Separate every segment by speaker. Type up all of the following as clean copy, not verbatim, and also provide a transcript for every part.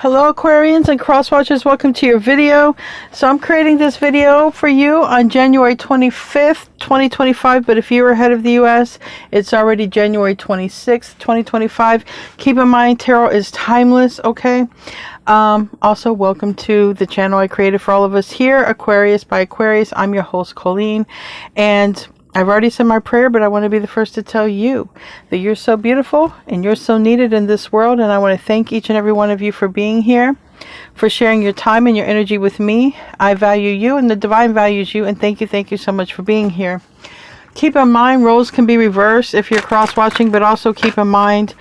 Speaker 1: Hello Aquarians and cross watchers, welcome to your video. So I'm creating this video for you on January 25th 2025, but if you're ahead of the US, it's already January 26th 2025. Keep in mind, tarot is timeless, okay? Also, welcome to the channel I created for all of us here, Aquarius by Aquarius. I'm your host, Colleen, and I've already said my prayer, but I want to be the first to tell you that you're so beautiful and you're so needed in this world. And I want to thank each and every one of you for being here, for sharing your time and your energy with me. I value you and the divine values you. And thank you so much for being here. Keep in mind, roles can be reversed if you're cross-watching, but also keep in mind,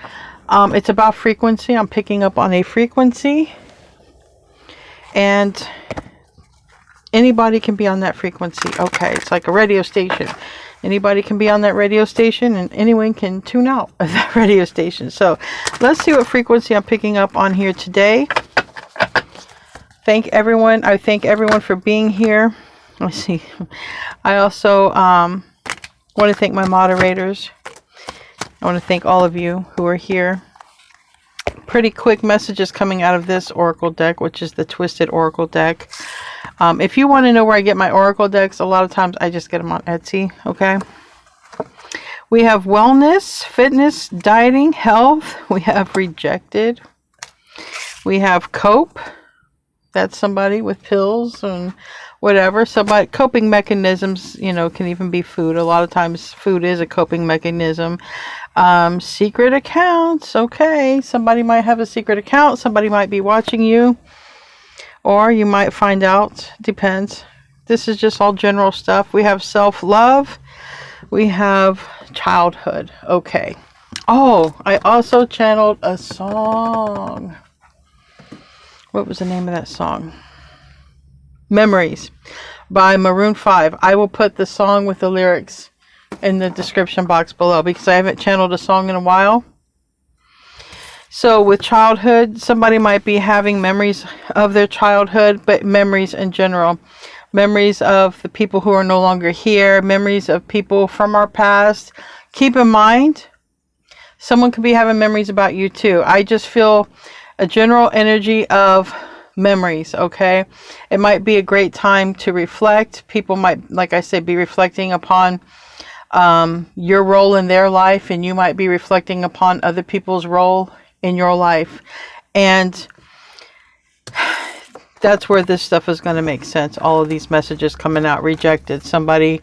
Speaker 1: it's about frequency. I'm picking up on a frequency. And anybody can be on that frequency. Okay, it's like a radio station. Anybody can be on that radio station and anyone can tune out of that radio station. So let's see what frequency I'm picking up on here today. Thank everyone. I thank everyone for being here. Let's see. I also want to thank my moderators. I want to thank all of you who are here. Pretty quick messages coming out of this oracle deck, which is the Twisted Oracle deck. If you want to know where I get my oracle decks, a lot of times I just get them on Etsy, okay? We have wellness, fitness, dieting, health. We have rejected. We have cope. That's somebody with pills and whatever. Somebody, coping mechanisms, you know, can even be food. A lot of times food is a coping mechanism. Secret accounts. Okay, somebody might have a secret account. Somebody might be watching you. Or you might find out, depends. This is just all general stuff. We have self-love. We have childhood. Okay. Oh, I also channeled a song. What was the name of that song? Memories by Maroon 5. I will put the song with the lyrics in the description box below because I haven't channeled a song in a while. So with childhood, somebody might be having memories of their childhood, but memories in general. Memories of the people who are no longer here. Memories of people from our past. Keep in mind, someone could be having memories about you too. I just feel a general energy of memories, okay? It might be a great time to reflect. People might, like I said, be reflecting upon your role in their life, and you might be reflecting upon other people's role in your life, and that's where this stuff is going to make sense. All of these messages coming out. Rejected. Somebody,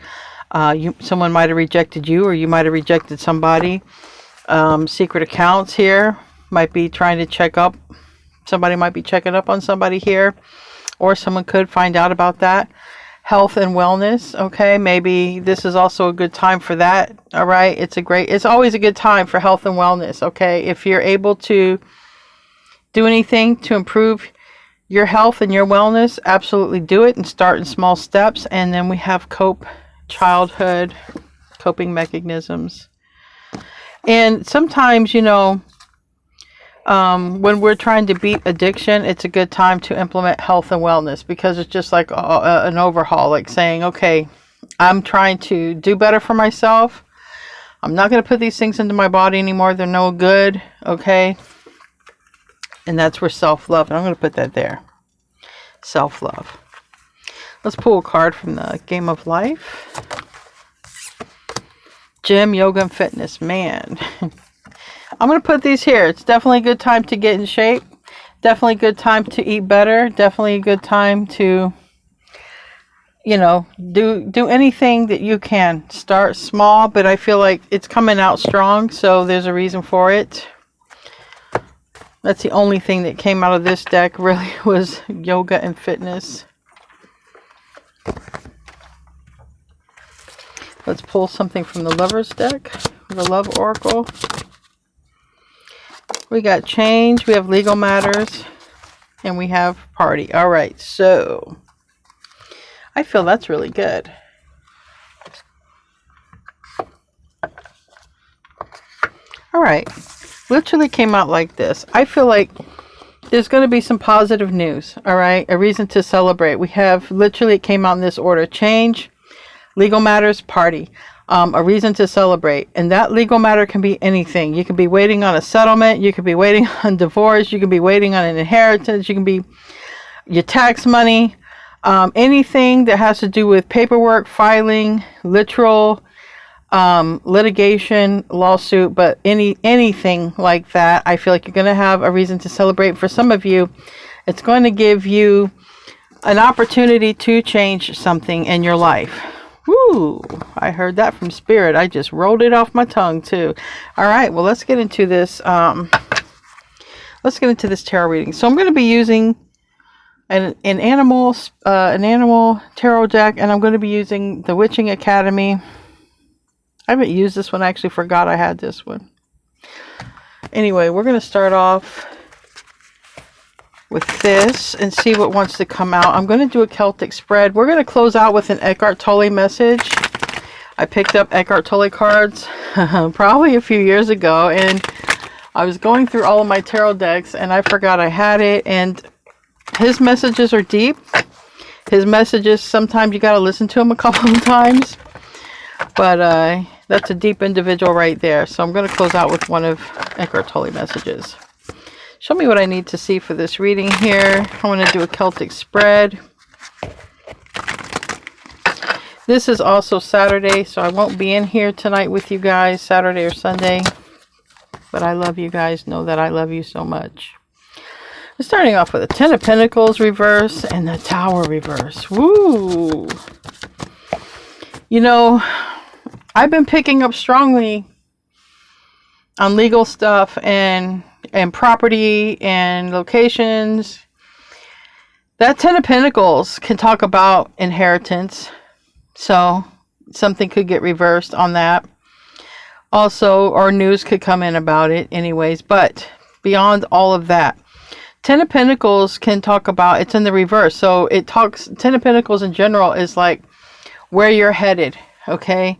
Speaker 1: someone might have rejected you, or you might have rejected somebody. Secret accounts here might be trying to check up. Somebody might be checking up on somebody here, or someone could find out about that. Health and wellness. Okay, maybe this is also a good time for that. All right, it's always a good time for health and wellness. Okay, if you're able to do anything to improve your health and your wellness, absolutely do it and start in small steps. And then we have cope, childhood, coping mechanisms. And sometimes, you know, when we're trying to beat addiction, it's a good time to implement health and wellness, because it's just like an overhaul, like saying, okay, I'm trying to do better for myself. I'm not going to put these things into my body anymore. They're no good. Okay. And that's where self-love, and I'm going to put that there. Self-love. Let's pull a card from the Game of Life. Gym, yoga, and fitness. Man. I'm going to put these here. It's definitely a good time to get in shape. Definitely a good time to eat better. Definitely a good time to, you know, do anything that you can. Start small, but I feel like it's coming out strong, so there's a reason for it. That's the only thing that came out of this deck really was yoga and fitness. Let's pull something from the Lover's deck, the Love Oracle. We got change, we have legal matters, and we have party. All right, so I feel that's really good. All right, literally came out like this. I feel like there's going to be some positive news, all right? A reason to celebrate. We have, literally it came out in this order: change, legal matters, party. a reason to celebrate. And that legal matter can be anything. You could be waiting on a settlement. You could be waiting on divorce. You could be waiting on an inheritance. You can be your tax money. Anything that has to do with paperwork, filing, literal litigation, lawsuit, but anything like that, I feel like you're going to have a reason to celebrate. For some of you, it's going to give you an opportunity to change something in your life. Woo! I heard that from Spirit. I just rolled it off my tongue too. All right, well, let's get into this. Let's get into this tarot reading. So I'm going to be using an animal tarot deck, and I'm going to be using the Witching Academy. I haven't used this one. I actually forgot I had this one. Anyway, we're going to start off with this and see what wants to come out. I'm going to do a Celtic spread. We're going to close out with an Eckhart Tolle message. I picked up Eckhart Tolle cards probably a few years ago, and I was going through all of my tarot decks and I forgot I had it. And his messages are deep. His messages, sometimes you got to listen to him a couple of times, but that's a deep individual right there. So I'm going to close out with one of Eckhart Tolle messages. Show me what I need to see for this reading here. I want to do a Celtic spread. This is also Saturday, so I won't be in here tonight with you guys, Saturday or Sunday. But I love you guys. Know that I love you so much. We're starting off with a Ten of Pentacles reverse and the Tower reverse. Woo! You know, I've been picking up strongly on legal stuff and property and locations. That Ten of Pentacles can talk about inheritance. So something could get reversed on that. Also, or news could come in about it anyways. But beyond all of that, Ten of Pentacles can talk about, it's in the reverse. So it talks, Ten of Pentacles in general is like where you're headed. Okay.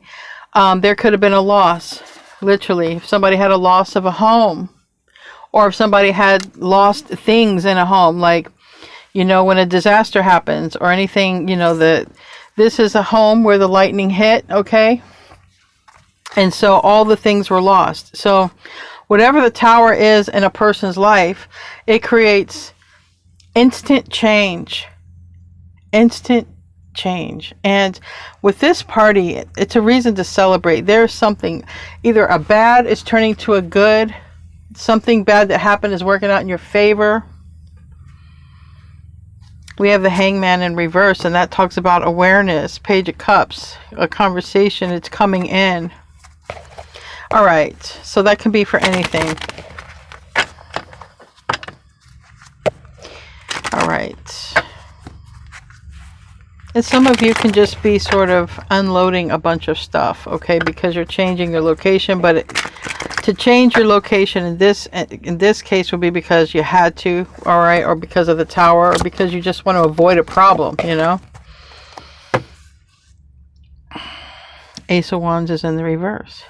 Speaker 1: There could have been a loss. Literally, if somebody had a loss of a home, or if somebody had lost things in a home, like, you know, when a disaster happens or anything, you know, this is a home where the lightning hit, okay? And so all the things were lost. So whatever the Tower is in a person's life, it creates instant change. Instant change. And with this party, it's a reason to celebrate. There's something, either a bad is turning to a good. Something bad that happened is working out in your favor. We have the Hangman in reverse, and that talks about awareness. Page of Cups, a conversation, it's coming in. All right, so that can be for anything. All right. And some of you can just be sort of unloading a bunch of stuff, okay, because you're changing your location. But to change your location in this case would be because you had to, all right, or because of the Tower, or because you just want to avoid a problem, you know. Ace of Wands is in the reverse.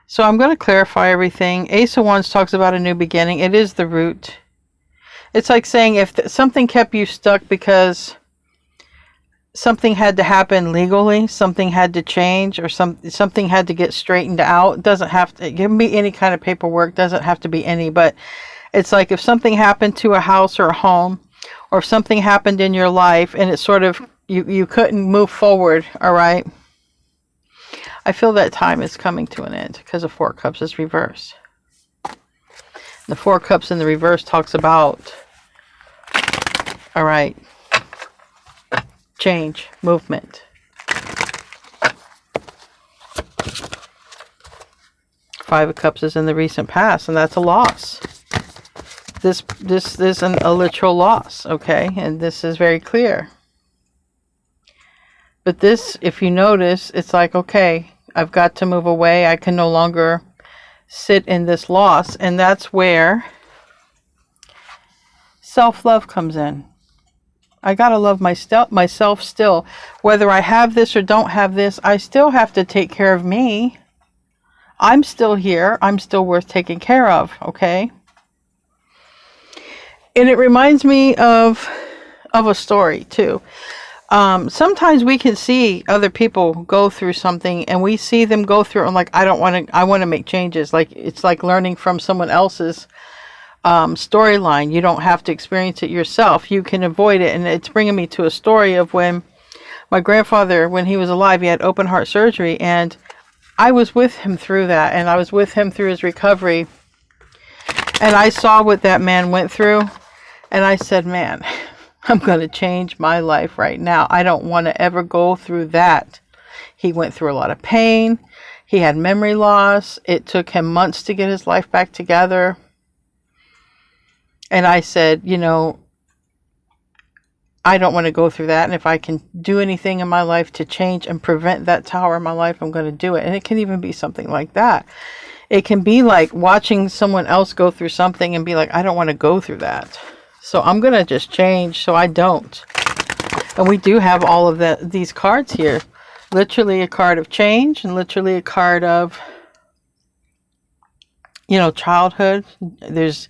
Speaker 1: So I'm going to clarify everything. Ace of Wands talks about a new beginning. It is the root. It's like saying if something kept you stuck because something had to happen legally, something had to change, or something had to get straightened out. It doesn't have to, it can be any kind of paperwork, doesn't have to be any, but it's like if something happened to a house or a home, or if something happened in your life and it sort of, you couldn't move forward, all right? I feel that time is coming to an end because the Four of Cups is reversed. The Four of Cups in the reverse talks about, all right, change, movement. Five of Cups is in the recent past, and that's a loss. This is a literal loss, okay? And this is very clear. But this, if you notice, it's like, okay, I've got to move away. I can no longer sit in this loss. And that's where self-love comes in. I got to love myself still. Whether I have this or don't have this, I still have to take care of me. I'm still here. I'm still worth taking care of, okay? And it reminds me of a story, too. Sometimes we can see other people go through something, and we see them go through it, and like, I want to make changes. Like, it's like learning from someone else's storyline. You don't have to experience it yourself. You can avoid it. And it's bringing me to a story of when my grandfather, when he was alive, he had open heart surgery, and I was with him through that, and I was with him through his recovery, and I saw what that man went through, and I said, man, I'm going to change my life right now. I don't want to ever go through that. He went through a lot of pain. He had memory loss. It took him months to get his life back together. And I said, you know, I don't want to go through that. And if I can do anything in my life to change and prevent that tower in my life, I'm going to do it. And it can even be something like that. It can be like watching someone else go through something and be like, I don't want to go through that. So I'm going to just change so I don't. And we do have all of these cards here. Literally a card of change, and literally a card of, you know, childhood. There's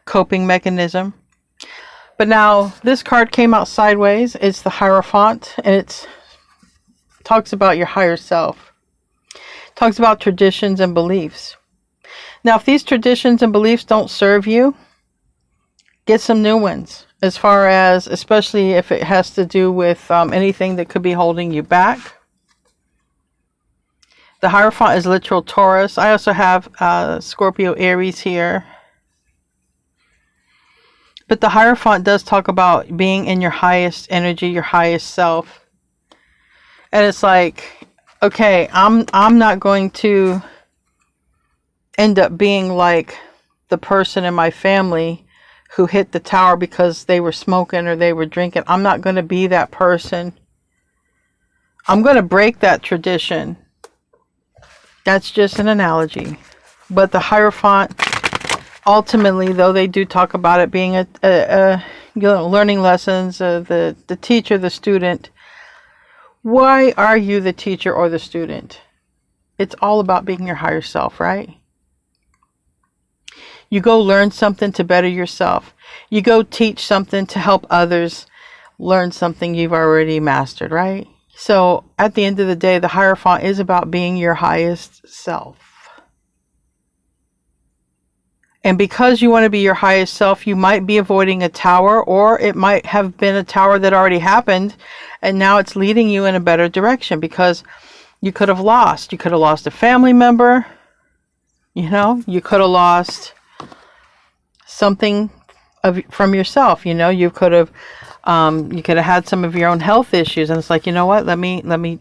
Speaker 1: coping mechanism. But now this card came out sideways. It's the Hierophant, and it talks about your higher self. It talks about traditions and beliefs. Now, if these traditions and beliefs don't serve you, get some new ones. As far as, especially if it has to do with anything that could be holding you back. The Hierophant is literal Taurus. I also have Scorpio Aries here. But the Hierophant does talk about being in your highest energy, your highest self. And it's like, okay, I'm not going to end up being like the person in my family who hit the tower because they were smoking or they were drinking. I'm not going to be that person. I'm going to break that tradition. That's just an analogy. But the Hierophant, ultimately, though, they do talk about it being you know, learning lessons, the teacher, the student. Why are you the teacher or the student? It's all about being your higher self, right? You go learn something to better yourself. You go teach something to help others learn something you've already mastered, right? So at the end of the day, the Hierophant is about being your highest self. And because you want to be your highest self, you might be avoiding a tower, or it might have been a tower that already happened, and now it's leading you in a better direction, because you could have lost. You could have lost a family member. You know, you could have lost something from yourself. You know, you could have had some of your own health issues, and it's like, you know what, let me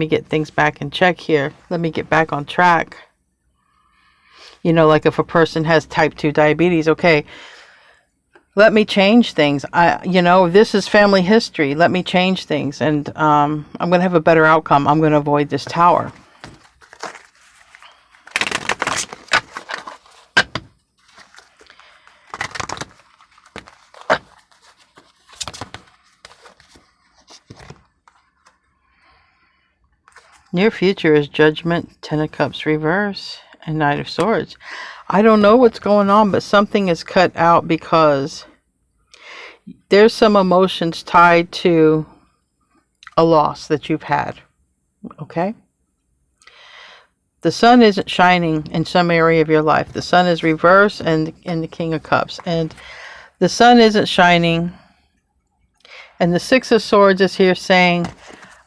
Speaker 1: get things back in check here. Let me get back on track. You know, like if a person has type 2 diabetes, okay, let me change things. You know, this is family history. Let me change things, and I'm going to have a better outcome. I'm going to avoid this tower. Near future is Judgment, 10 of Cups reverse, and Knight of Swords. I don't know what's going on, but something is cut out because there's some emotions tied to a loss that you've had. Okay? The sun isn't shining in some area of your life. The sun is reverse and in the King of Cups. And the sun isn't shining. And the Six of Swords is here saying,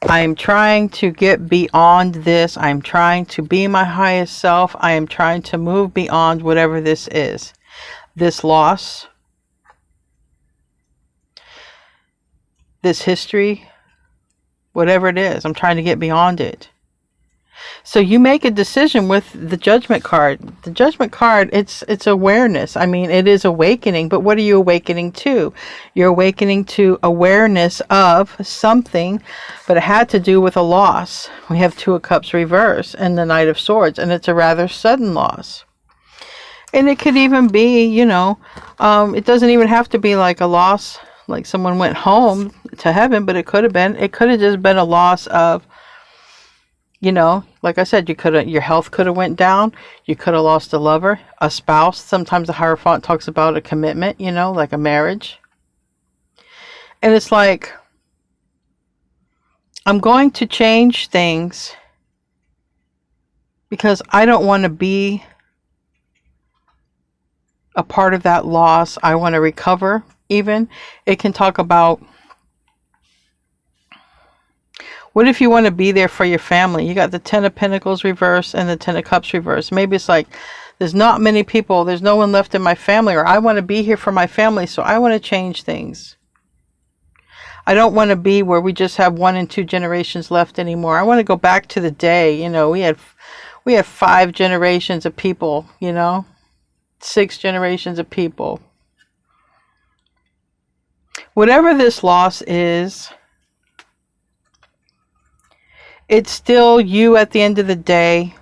Speaker 1: I'm trying to get beyond this. I'm trying to be my highest self. I am trying to move beyond whatever this is. This loss. This history. Whatever it is. I'm trying to get beyond it. So you make a decision with the Judgment card. The Judgment card, it's awareness. I mean, it is awakening, but what are you awakening to? You're awakening to awareness of something, but it had to do with a loss. We have Two of Cups reverse and the Knight of Swords, and it's a rather sudden loss. And it could even be, you know, it doesn't even have to be like a loss, like someone went home to heaven, but it could have just been a loss of, you know, like I said, your health could have went down. You could have lost a lover, a spouse. Sometimes the Hierophant talks about a commitment, you know, like a marriage. And it's like, I'm going to change things because I don't want to be a part of that loss. I want to recover even. It can talk about, what if you want to be there for your family? You got the Ten of Pentacles reverse and the Ten of Cups reverse. Maybe it's like, there's not many people, there's no one left in my family, or I want to be here for my family, so I want to change things. I don't want to be where we just have 1 and 2 generations left anymore. I want to go back to the day, you know, we had 5 generations of people, you know, 6 generations of people. Whatever this loss is, it's still you at the end of the day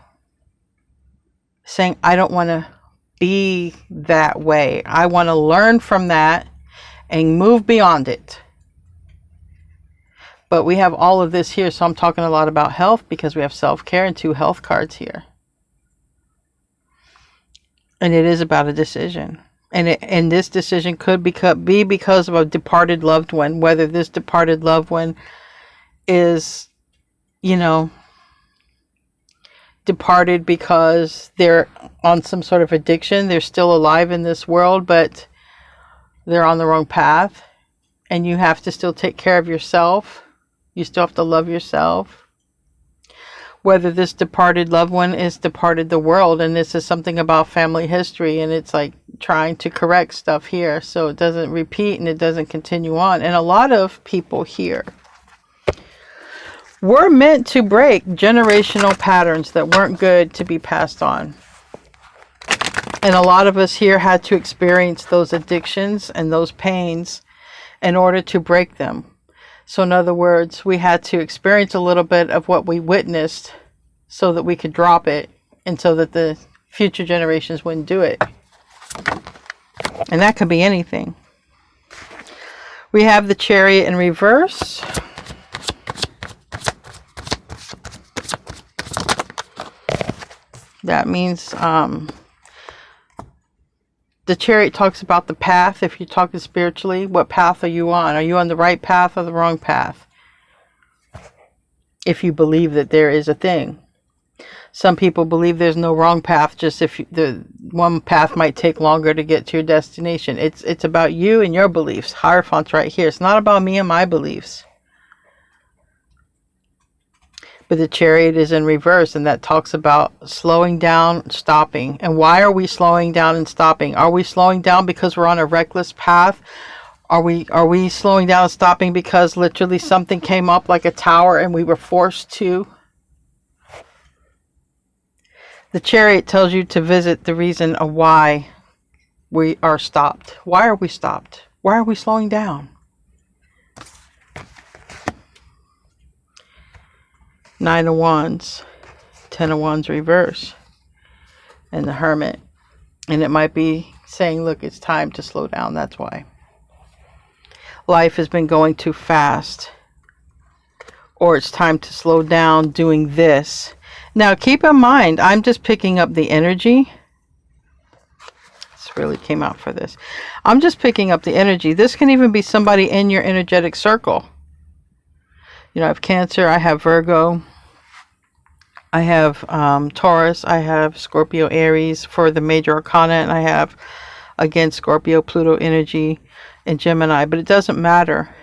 Speaker 1: saying, I don't want to be that way. I want to learn from that and move beyond it. But we have all of this here, so I'm talking a lot about health because we have self-care and 2 health cards here. And it is about a decision. And this decision could be because of a departed loved one, whether this departed loved one is, you know, departed because they're on some sort of addiction. They're still alive in this world, but they're on the wrong path. And you have to still take care of yourself. You still have to love yourself. Whether this departed loved one is departed the world, and this is something about family history, and it's like trying to correct stuff here so it doesn't repeat and it doesn't continue on. And a lot of people here were meant to break generational patterns that weren't good to be passed on. And a lot of us here had to experience those addictions and those pains in order to break them. So in other words, we had to experience a little bit of what we witnessed so that we could drop it and so that the future generations wouldn't do it. And that could be anything. We have the Chariot in reverse. That means the Chariot talks about the path. If you're talking spiritually, what path are you on? Are you on the right path or the wrong path? If you believe that there is a thing. Some people believe there's no wrong path, just if the one path might take longer to get to your destination. It's about you and your beliefs. Hierophant's right here. It's not about me and my beliefs. But the Chariot is in reverse, and that talks about slowing down, stopping. And why are we slowing down and stopping? Are we slowing down because we're on a reckless path? Are we slowing down and stopping because literally something came up like a tower and we were forced to? The Chariot tells you to visit the reason of why we are stopped. Why are we stopped? Why are we slowing down? Nine of Wands, 10 of Wands reverse, and the Hermit. And it might be saying, look, it's time to slow down. That's why. Life has been going too fast. Or it's time to slow down doing this. Now, keep in mind, I'm just picking up the energy. This really came out for this. I'm just picking up the energy. This can even be somebody in your energetic circle. You know, I have Cancer, I have Virgo, I have Taurus, I have Scorpio, Aries for the major arcana, and I have, again, Scorpio, Pluto energy, and Gemini. But it doesn't matter.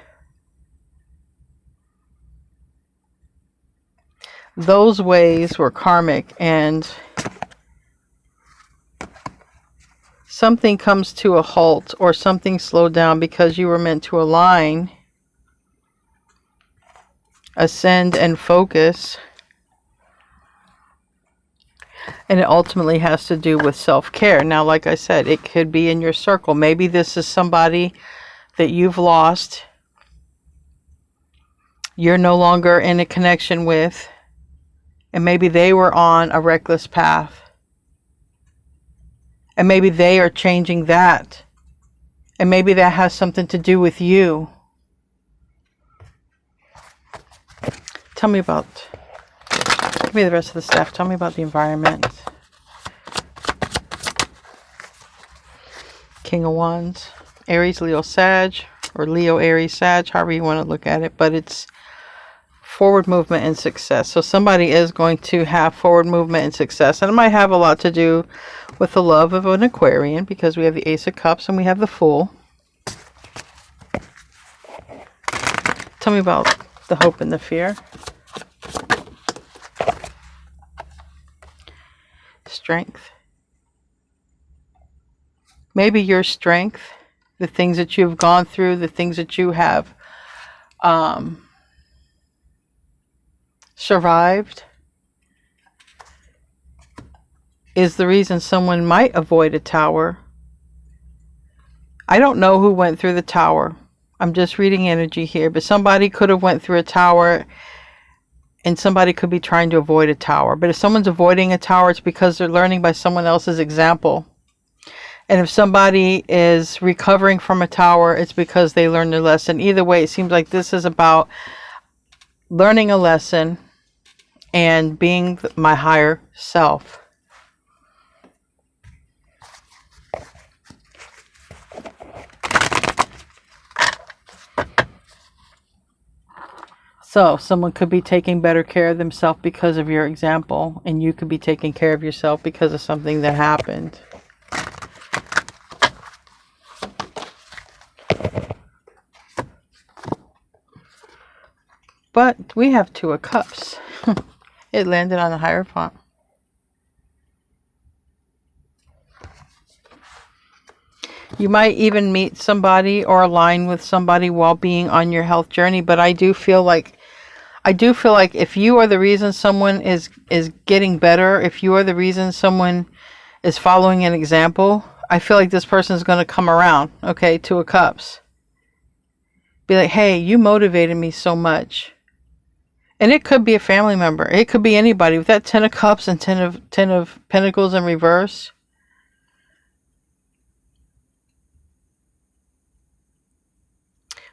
Speaker 1: Those ways were karmic, and something comes to a halt or something slowed down because you were meant to align, ascend, and focus. And it ultimately has to do with self-care. Now, like I said, it could be in your circle. Maybe this is somebody that you've lost, you're no longer in a connection with, and maybe they were on a reckless path. And maybe they are changing that. And maybe that has something to do with you. Tell me about, give me the rest of the stuff. Tell me about the environment. King of Wands, Aries, Leo, Sag, or Leo, Aries, Sag, however you want to look at it. But it's forward movement and success. So somebody is going to have forward movement and success. And it might have a lot to do with the love of an Aquarian, because we have the Ace of Cups and we have the Fool. Tell me about the hope and the fear. Strength. Maybe your strength, the things that you've gone through, the things that you have survived, is the reason someone might avoid a tower. I don't know who went through the tower. I'm just reading energy here, but somebody could have went through a tower, and somebody could be trying to avoid a tower. But if someone's avoiding a tower, it's because they're learning by someone else's example. And if somebody is recovering from a tower, it's because they learned their lesson. Either way, it seems like this is about learning a lesson and being my higher self. So someone could be taking better care of themselves because of your example, and you could be taking care of yourself because of something that happened. But we have Two of Cups. It landed on the Hierophant. You might even meet somebody or align with somebody while being on your health journey. But I do feel like if you are the reason someone is getting better, if you are the reason someone is following an example, I feel like this person is going to come around. Okay, Two of Cups. Be like, hey, you motivated me so much. And it could be a family member. It could be anybody. With that Ten of Cups and Ten of Pentacles in reverse.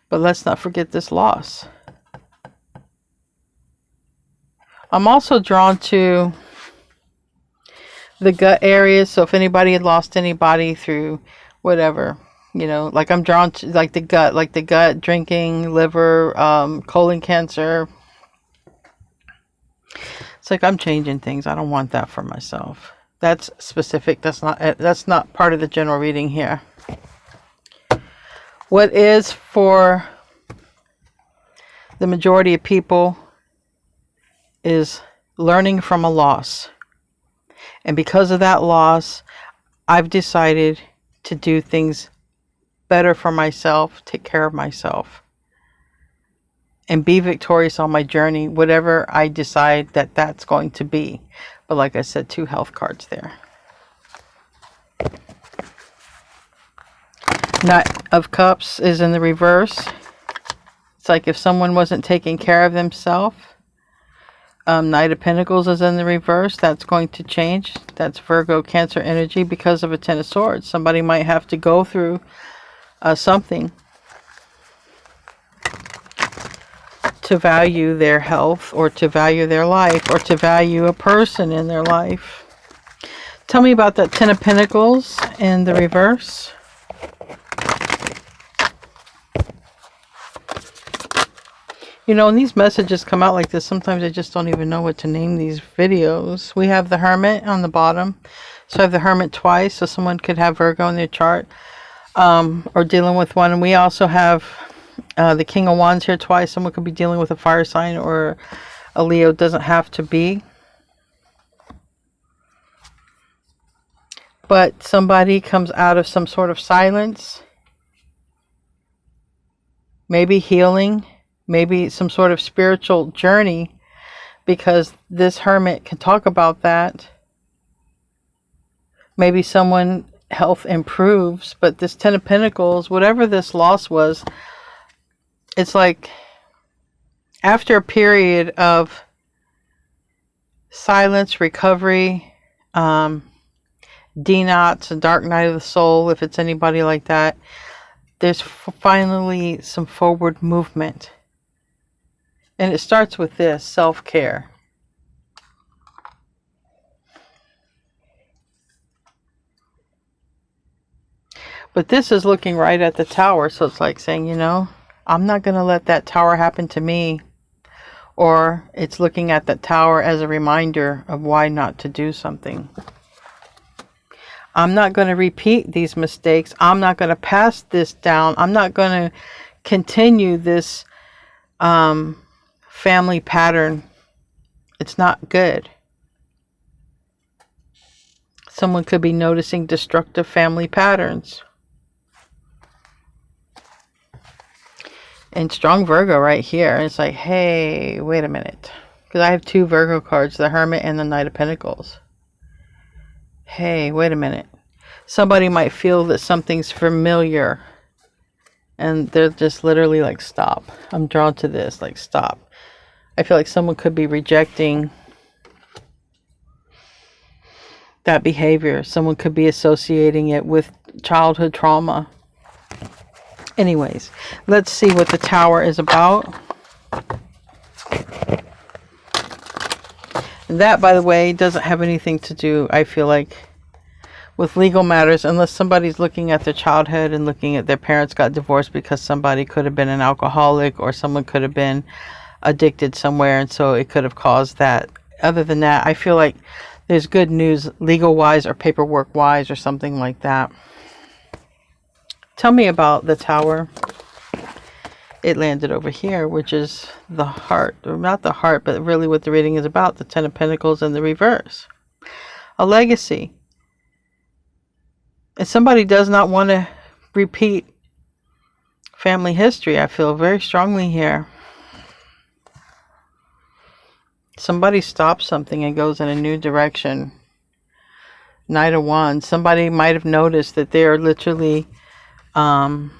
Speaker 1: But let's not forget this loss. I'm also drawn to the gut area. So if anybody had lost anybody through whatever, you know, like I'm drawn to like the gut, drinking, liver, colon cancer. It's like I'm changing things. I don't want that for myself. That's specific. That's not part of the general reading here. What is for the majority of people is learning from a loss. And because of that loss, I've decided to do things better for myself, take care of myself, and be victorious on my journey, whatever I decide that that's going to be. But like I said, 2 health cards there. Knight of Cups is in the reverse. It's like if someone wasn't taking care of themselves. Knight of Pentacles is in the reverse. That's going to change. That's Virgo, Cancer energy because of a Ten of Swords. Somebody might have to go through something to value their health, or to value their life, or to value a person in their life. Tell me about that Ten of Pentacles in the reverse. You know, when these messages come out like this, sometimes I just don't even know what to name these videos. We have the Hermit on the bottom. So I have the Hermit twice, so someone could have Virgo in their chart, or dealing with one. And we also have the King of Wands here twice. Someone could be dealing with a fire sign or a Leo. Doesn't have to be. But somebody comes out of some sort of silence. Maybe healing. Maybe some sort of spiritual journey. Because this Hermit can talk about that. Maybe someone health improves. But this Ten of Pentacles, whatever this loss was, it's like after a period of silence, recovery, denots, a dark night of the soul, if it's anybody like that, there's finally some forward movement. And it starts with this, self-care. But this is looking right at the Tower, so it's like saying, you know, I'm not going to let that tower happen to me. or it's looking at the Tower as a reminder of why not to do something. I'm not going to repeat these mistakes. I'm not going to pass this down. I'm not going to continue this family pattern. It's not good. Someone could be noticing destructive family patterns. And strong Virgo right here. It's like, hey, wait a minute. Because I have 2 Virgo cards, the Hermit and the Knight of Pentacles. Hey, wait a minute. Somebody might feel that something's familiar. And they're just literally like, stop. I'm drawn to this. Like, stop. I feel like someone could be rejecting that behavior. Someone could be associating it with childhood trauma. Anyways, let's see what the Tower is about. And that, by the way, doesn't have anything to do, I feel like, with legal matters, unless somebody's looking at their childhood and looking at their parents got divorced because somebody could have been an alcoholic or someone could have been addicted somewhere, and so it could have caused that. Other than that, I feel like there's good news legal-wise or paperwork-wise or something like that. Tell me about the Tower. It landed over here, which is the heart. Or not the heart, but really what the reading is about. The 10 of Pentacles in the reverse. A legacy. And somebody does not want to repeat family history. I feel very strongly here. Somebody stops something and goes in a new direction. Knight of Wands. Somebody might have noticed that they are literally... I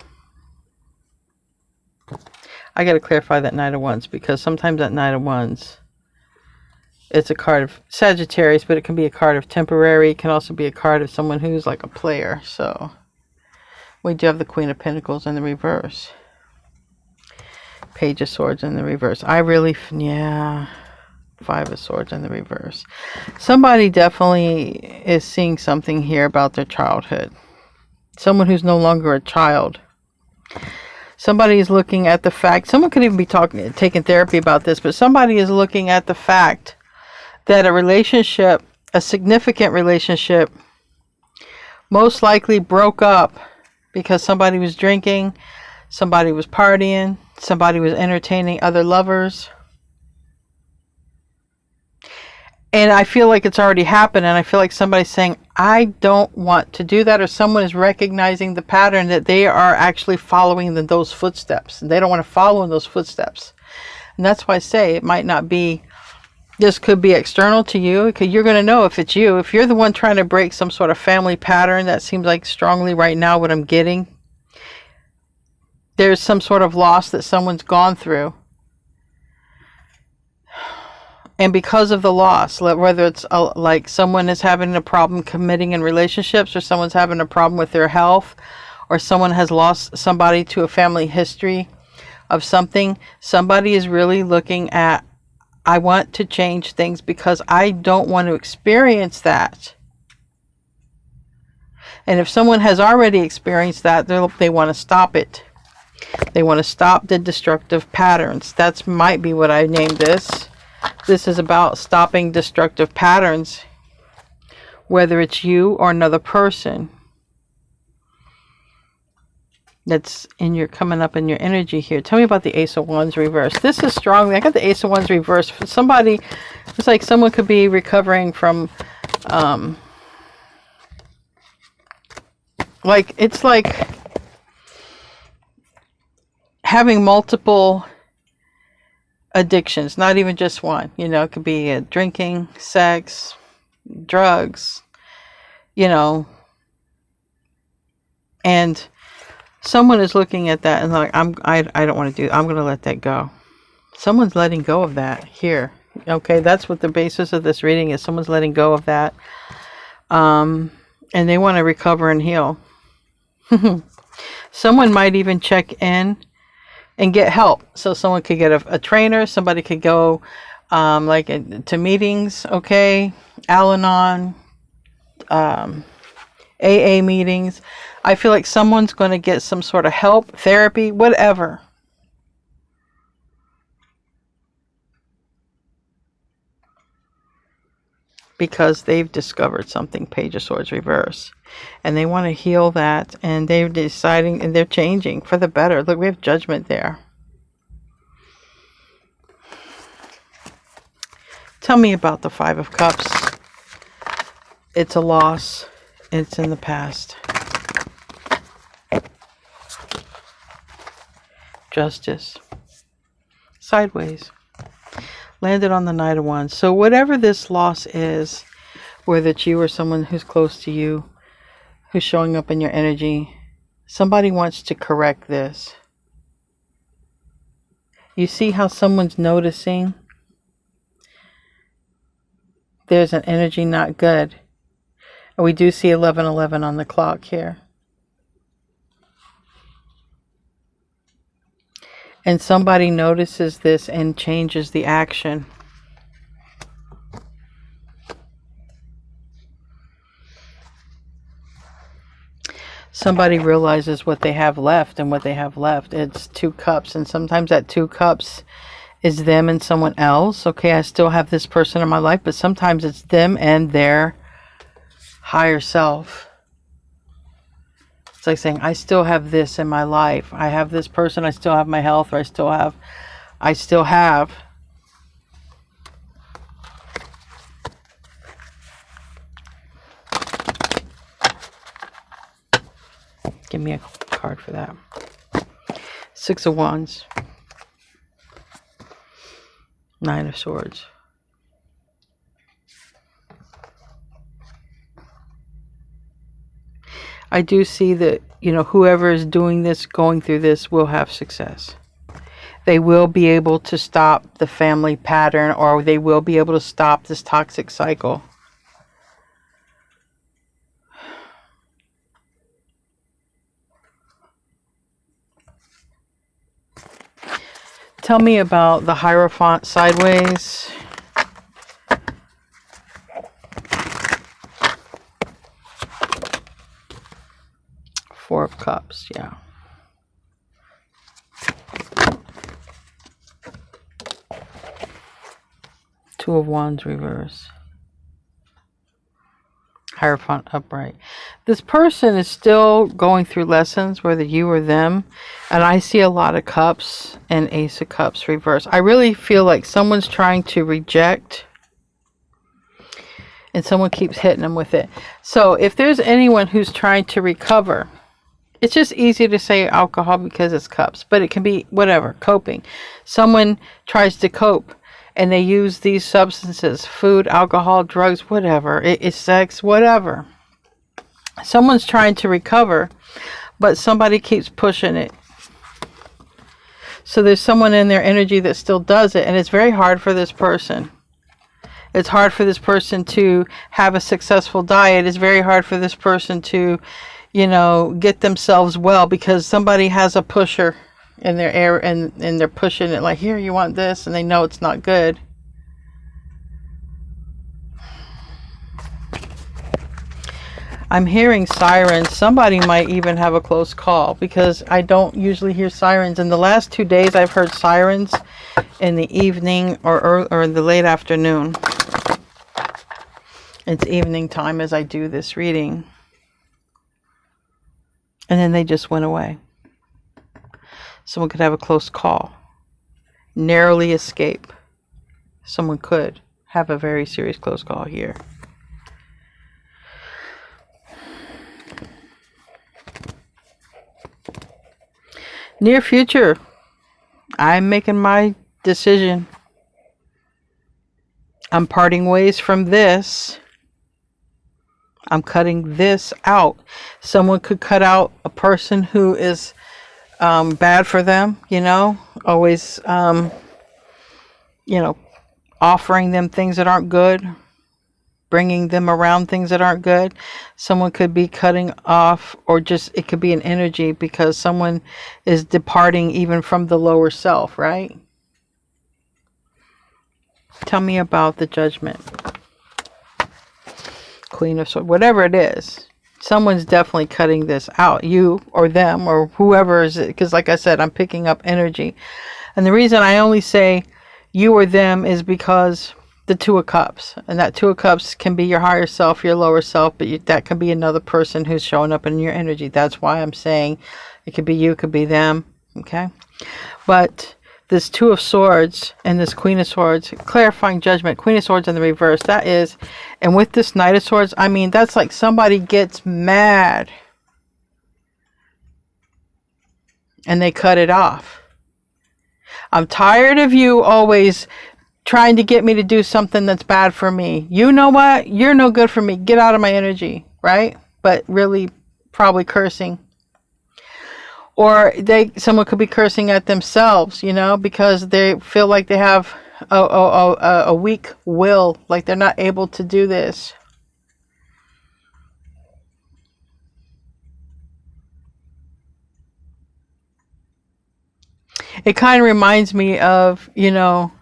Speaker 1: got to clarify that Knight of Wands, because sometimes that Knight of Wands, it's a card of Sagittarius, but it can be a card of temporary. It can also be a card of someone who's like a player. So we do have the Queen of Pentacles in the reverse. Page of Swords in the reverse. Yeah, 5 of Swords in the reverse. Somebody definitely is seeing something here about their childhood. Someone who's no longer a child. Somebody is looking at the fact, someone could even be taking therapy about this, but somebody is looking at the fact that a relationship, a significant relationship, most likely broke up because somebody was drinking, somebody was partying, somebody was entertaining other lovers. And I feel like it's already happened, and I feel like somebody's saying, I don't want to do that, or someone is recognizing the pattern that they are actually following those footsteps, and they don't want to follow in those footsteps. And that's why I say it might not be, this could be external to you, because you're going to know if it's you. If you're the one trying to break some sort of family pattern, that seems like strongly right now what I'm getting. There's some sort of loss that someone's gone through. And because of the loss, whether it's like someone is having a problem committing in relationships, or someone's having a problem with their health, or someone has lost somebody to a family history of something, somebody is really looking at, I want to change things because I don't want to experience that. And if someone has already experienced that, they want to stop it. They want to stop the destructive patterns. That might be what I named this. This is about stopping destructive patterns, whether it's you or another person that's coming up in your energy here. Tell me about the Ace of Wands reverse. This is strongly, I got the Ace of Wands reverse. For somebody, it's like someone could be recovering from, it's like having multiple addictions, not even just one. It could be drinking, sex, drugs, and someone is looking at that and like, I don't want to do, I'm going to let that go. Someone's letting go of that here. Okay, that's what the basis of this reading is. Someone's letting go of that. And they want to recover and heal. Someone might even check in and get help. So someone could get a trainer. Somebody could go to meetings, okay? Al-Anon, AA meetings. I feel like someone's going to get some sort of help, therapy, whatever. because they've discovered something. Page of Swords reverse. And they want to heal that, and they're deciding, and they're changing for the better. Look, we have Judgment there. Tell me about the Five of Cups. It's a loss. It's in the past. Justice. Sideways. Landed on the Knight of Wands. So whatever this loss is, whether it's you or someone who's close to you, who's showing up in your energy, somebody wants to correct this. You see how someone's noticing? There's an energy not good. And we do see 11:11 on the clock here. And somebody notices this and changes the action. Somebody realizes what they have left, and what they have left, it's 2 cups. And sometimes that 2 cups is them and someone else. Okay, I still have this person in my life, but sometimes it's them and their higher self. It's like saying, I still have this in my life. I have this person. I still have my health. Or I still have. Give me a card for that. 6 of Wands. 9 of Swords. I do see that, whoever is doing this, going through this, will have success. They will be able to stop the family pattern, or they will be able to stop this toxic cycle. Tell me about the Hierophant sideways. Four of Cups, yeah. Two of Wands reverse. Hierophant upright. This person is still going through lessons, whether you or them. And I see a lot of cups and Ace of Cups reverse. I really feel like someone's trying to reject, and someone keeps hitting them with it. So if there's anyone who's trying to recover, it's just easy to say alcohol because it's cups, but it can be whatever, coping. Someone tries to cope, and they use these substances, food, alcohol, drugs, whatever. It's sex, whatever. Someone's trying to recover, but somebody keeps pushing it. So there's someone in their energy that still does it, and it's very hard for this person. It's hard for this person to have a successful diet. It's very hard for this person to, get themselves well, because somebody has a pusher in their air, and they're pushing it like, here, you want this, and they know it's not good. I'm hearing sirens. Somebody might even have a close call, because I don't usually hear sirens. In the last 2 days, I've heard sirens in the evening or in the late afternoon. It's evening time as I do this reading. And then they just went away. Someone could have a close call. Narrowly escape. Someone could have a very serious close call here. Near future. I'm making my decision. I'm parting ways from this. I'm cutting this out. Someone could cut out a person who is bad for them, always, offering them things that aren't good, bringing them around things that aren't good. Someone could be cutting off, or just, it could be an energy, because someone is departing even from the lower self, right? Tell me about the Judgment. Queen of Swords, whatever it is. Someone's definitely cutting this out. You or them or whoever is it. Because like I said, I'm picking up energy. And the reason I only say you or them is because the Two of Cups. And that Two of Cups can be your higher self, your lower self, but that can be another person who's showing up in your energy. That's why I'm saying it could be you, it could be them. Okay? But this Two of Swords and this Queen of Swords, clarifying judgment, Queen of Swords in the reverse, that is, and with this Knight of Swords, I mean, that's like somebody gets mad and they cut it off. I'm tired of you always trying to get me to do something that's bad for me. You know what? You're no good for me. Get out of my energy, right? But really probably cursing. Or someone could be cursing at themselves, you know, because they feel like they have a weak will, like they're not able to do this. It kind of reminds me of, you know,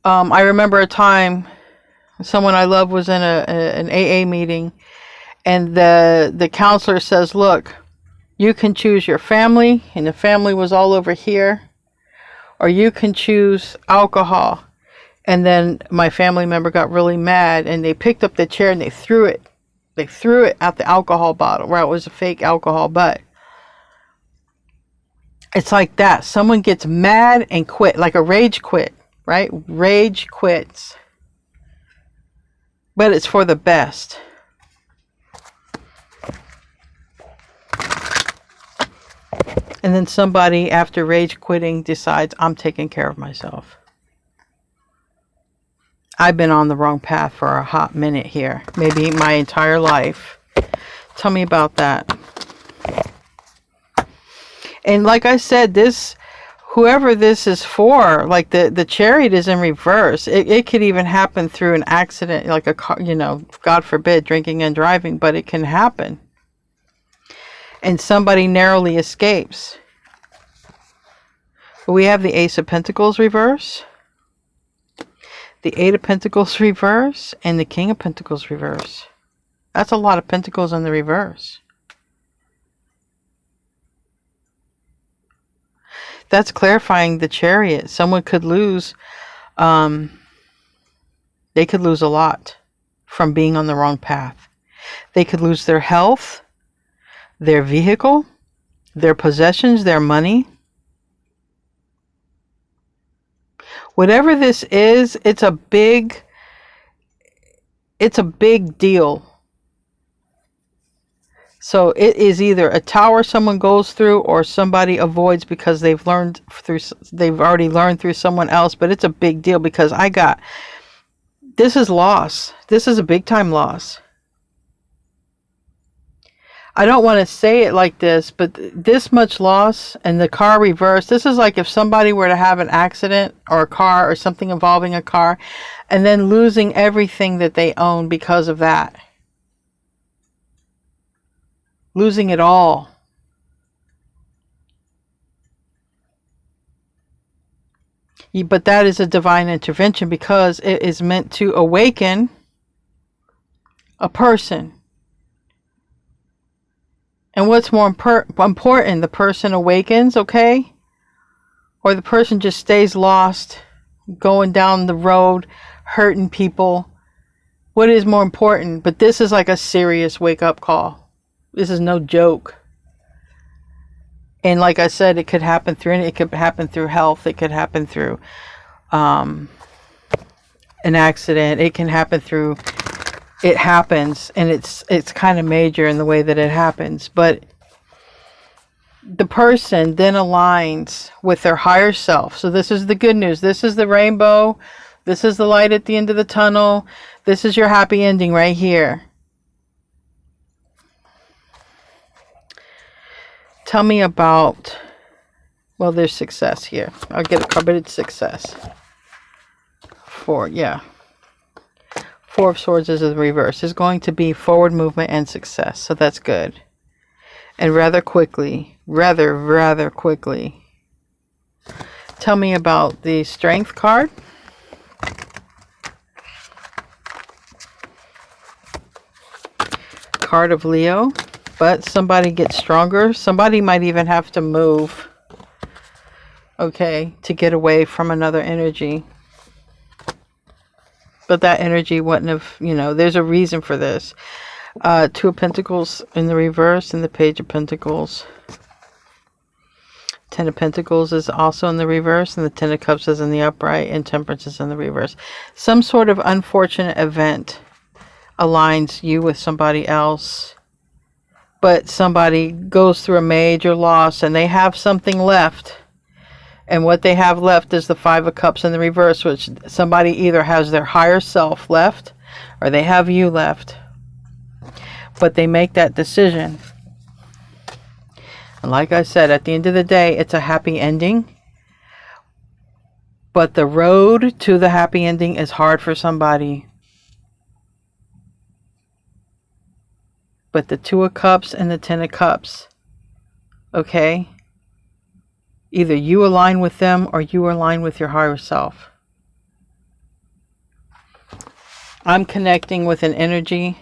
Speaker 1: I remember a time someone I love was in an AA meeting, and the counselor says, look, you can choose your family, and the family was all over here, or you can choose alcohol. And then my family member got really mad, and they picked up the chair and they threw it. They threw it at the alcohol bottle, where it was a fake alcohol, but it's like that. Someone gets mad and quit, like a rage quit, right? Rage quits. But it's for the best. And then somebody, after rage quitting, decides, I'm taking care of myself. I've been on the wrong path for a hot minute here. Maybe my entire life. Tell me about that. And like I said, whoever this is for, like the Chariot is in reverse. It could even happen through an accident, like a car, you know, God forbid, drinking and driving, but it can happen. And somebody narrowly escapes. We have the Ace of Pentacles reverse, the Eight of Pentacles reverse, and the King of Pentacles reverse. That's a lot of pentacles in the reverse. That's clarifying the Chariot. Someone could lose, they could lose a lot from being on the wrong path. They could lose their health, their vehicle, their possessions, their money. Whatever this is, it's a big deal. So it is either a tower someone goes through, or somebody avoids because they've already learned through someone else. But it's a big deal, because this is loss. This is a big time loss. I don't want to say it like this, but this much loss, and the car reverse, this is like if somebody were to have an accident, or a car, or something involving a car, and then losing everything that they own because of that. Losing it all. But that is a divine intervention, because it is meant to awaken a person. And what's more important, the person awakens, okay? Or the person just stays lost, going down the road, hurting people? What is more important? But this is like a serious wake-up call. This is no joke. And like I said, it could happen through health. It could happen through an accident. It can happen through... It happens, and it's kind of major in the way that it happens. But the person then aligns with their higher self. So this is the good news. This is the rainbow. This is the light at the end of the tunnel. This is your happy ending right here. Tell me about... Well, there's success here. I'll get a card, but it's success. Four of Swords is the reverse. There's going to be forward movement and success. So that's good. And rather quickly. Rather quickly. Tell me about the Strength card. Card of Leo. But somebody gets stronger. Somebody might even have to move. Okay. To get away from another energy. but that energy wouldn't have, you know, there's a reason for this. Two of Pentacles in the reverse and the Page of Pentacles. Ten of Pentacles is also in the reverse, and the Ten of Cups is in the upright, and Temperance is in the reverse. Some sort of unfortunate event aligns you with somebody else, but somebody goes through a major loss and they have something left. And what they have left is the Five of Cups in the reverse, which somebody either has their higher self left or they have you left. But they make that decision. And like I said, at the end of the day, it's a happy ending. But the road to the happy ending is hard for somebody. But the Two of Cups and the Ten of Cups, okay? Either you align with them or you align with your higher self. I'm connecting with an energy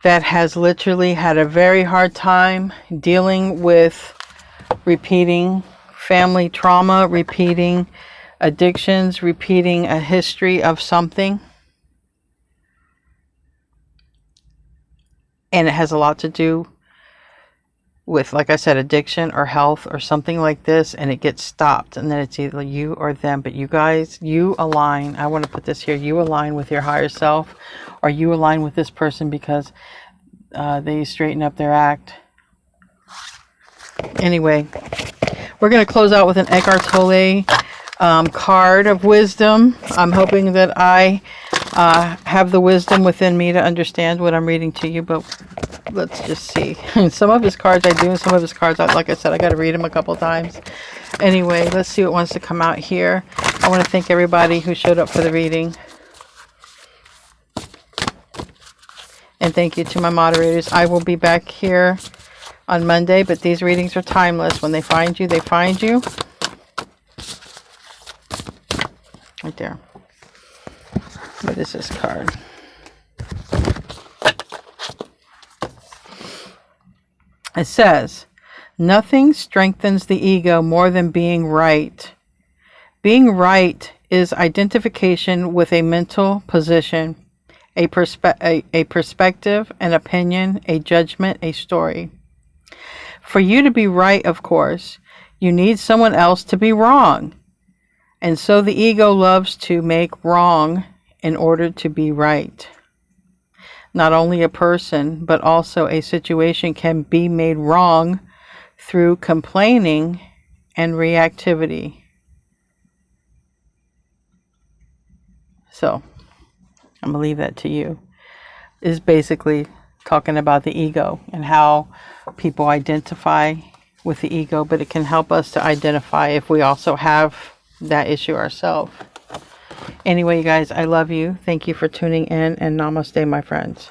Speaker 1: that has literally had a very hard time dealing with repeating family trauma, repeating addictions, repeating a history of something. And it has a lot to do with, like I said, addiction or health or something like this, and it gets stopped, and then it's either you or them. But you guys, you align. I want to put this here. You align with your higher self, or you align with this person because they straighten up their act. Anyway, we're going to close out with an Eckhart Tolle card of wisdom. I'm hoping that I have the wisdom within me to understand what I'm reading to you, but let's just see. Some of his cards I do, and some of his cards, like I said, I got to read them a couple times. Anyway, let's see what wants to come out here. I want to thank everybody who showed up for the reading. And thank you to my moderators. I will be back here on Monday, but these readings are timeless. When they find you, they find you. Right there. What is this card? It says, nothing strengthens the ego more than being right. Being right is identification with a mental position, a perspective, an opinion, a judgment, a story. For you to be right, of course, you need someone else to be wrong. And so the ego loves to make wrong in order to be right. Not only a person, but also a situation can be made wrong through complaining and reactivity. So, I'm going to leave that to you. Is basically talking about the ego and how people identify with the ego, but it can help us to identify if we also have that issue ourselves. Anyway, you guys, I love you. Thank you for tuning in, and namaste, my friends.